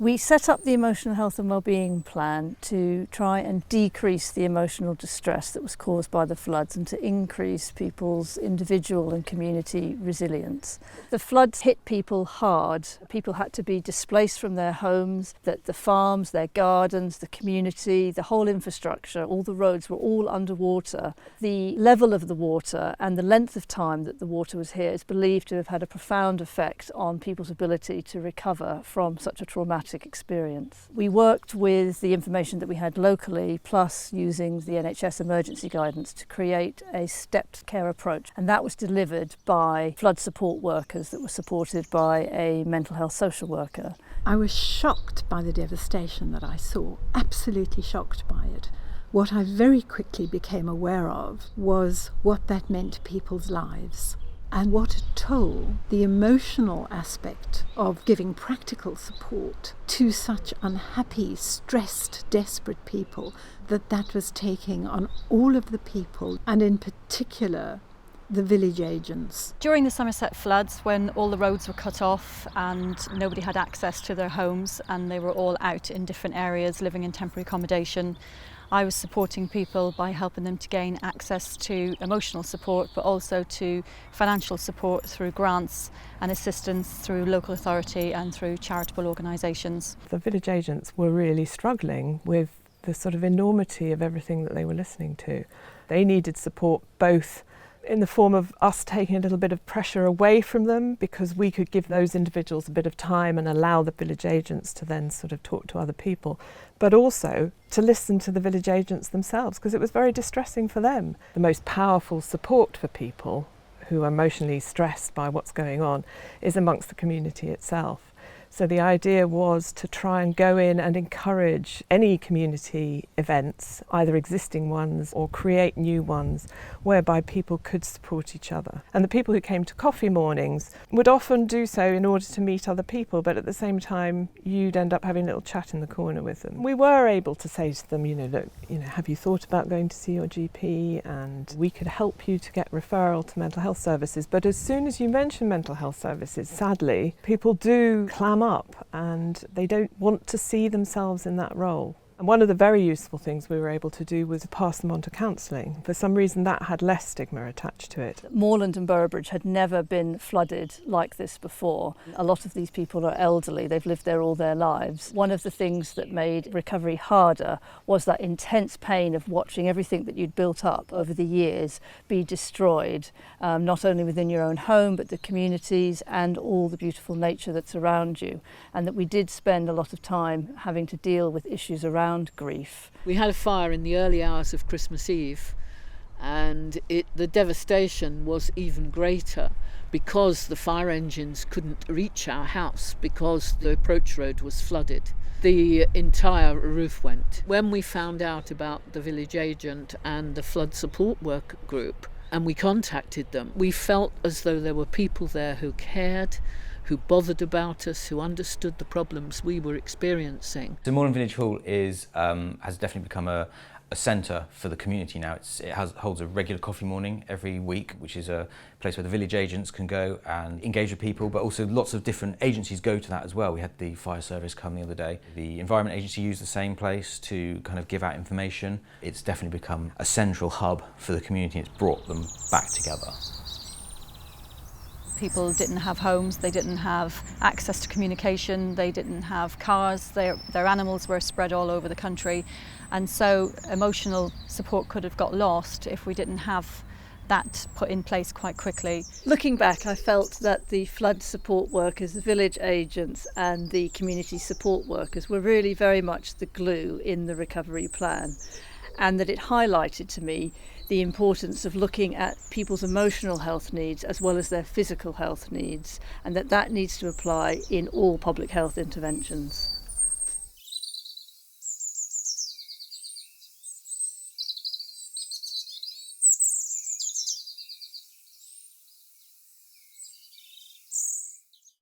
We set up the Emotional Health and Wellbeing Plan to try and decrease the emotional distress that was caused by the floods and to increase people's individual and community resilience. The floods hit people hard. People had to be displaced from their homes, that the farms, their gardens, the community, the whole infrastructure, all the roads were all underwater. The level of the water and the length of time that the water was here is believed to have had a profound effect on people's ability to recover from such a traumatic experience. We worked with the information that we had locally, plus using the NHS emergency guidance to create a stepped care approach, and that was delivered by flood support workers that were supported by a mental health social worker. I was shocked by the devastation that I saw, absolutely shocked by it. What I very quickly became aware of was what that meant to people's lives and what a toll the emotional aspect of giving practical support to such unhappy, stressed, desperate people that was taking on all of the people, and in particular the village agents. During the Somerset floods, when all the roads were cut off and nobody had access to their homes and they were all out in different areas living in temporary accommodation, I was supporting people by helping them to gain access to emotional support, but also to financial support through grants and assistance through local authority and through charitable organisations. The village agents were really struggling with the sort of enormity of everything that they were listening to. They needed support both in the form of us taking a little bit of pressure away from them, because we could give those individuals a bit of time and allow the village agents to then sort of talk to other people, but also to listen to the village agents themselves, because it was very distressing for them. The most powerful support for people who are emotionally stressed by what's going on is amongst the community itself. So the idea was to try and go in and encourage any community events, either existing ones or create new ones, whereby people could support each other. And the people who came to coffee mornings would often do so in order to meet other people, but at the same time you'd end up having a little chat in the corner with them. We were able to say to them, look, have you thought about going to see your GP? And we could help you to get referral to mental health services. But as soon as you mention mental health services, sadly, people do clam up and they don't want to see themselves in that role. And one of the very useful things we were able to do was pass them on to counselling. For some reason that had less stigma attached to it. Moorland and Boroughbridge had never been flooded like this before. A lot of these people are elderly, they've lived there all their lives. One of the things that made recovery harder was that intense pain of watching everything that you'd built up over the years be destroyed, not only within your own home but the communities and all the beautiful nature that's around you. And that we did spend a lot of time having to deal with issues around grief. We had a fire in the early hours of Christmas Eve, and the devastation was even greater because the fire engines couldn't reach our house because the approach road was flooded. The entire roof went. When we found out about the village agent and the flood support work group, and we contacted them, we felt as though there were people there who cared, who bothered about us, who understood the problems we were experiencing. So Moorland Village Hall has definitely become a centre for the community now. It holds a regular coffee morning every week, which is a place where the village agents can go and engage with people, but also lots of different agencies go to that as well. We had the fire service come the other day. The Environment Agency used the same place to kind of give out information. It's definitely become a central hub for the community. It's brought them back together. People didn't have homes, they didn't have access to communication, they didn't have cars, their animals were spread all over the country, and so emotional support could have got lost if we didn't have that put in place quite quickly. Looking back, I felt that the flood support workers, the village agents and the community support workers were really very much the glue in the recovery plan, and that it highlighted to me the importance of looking at people's emotional health needs as well as their physical health needs, and that needs to apply in all public health interventions.